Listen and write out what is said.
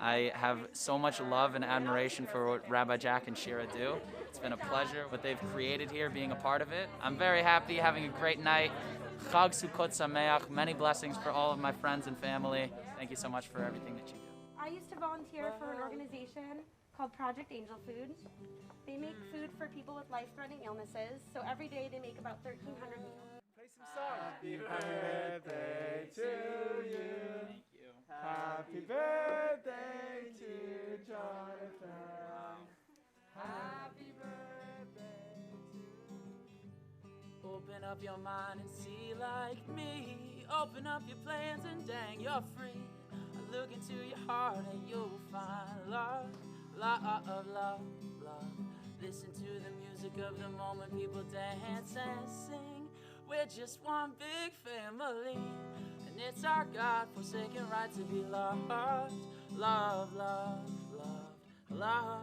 I have so much love and admiration for what Rabbi Jack and Shira do. It's been a pleasure what they've created here, being a part of it. I'm very happy, having a great night. Chag Sukkot Sameach, many blessings for all of my friends and family. Thank you so much for everything that you do. I used to volunteer for an organization called Project Angel Food. They make food for people with life-threatening illnesses, so every day they make about 1,300 meals. Play some songs. Happy birthday to you. Thank you. Happy birthday to Jonathan. Happy birthday to you. Open up your mind and see like me. Open up your plans and dang, you're free. Look into your heart and you'll find love, love, love, love. Listen to the music of the moment, people dance and sing. We're just one big family, and it's our God-forsaken right to be loved, love, love, love, love.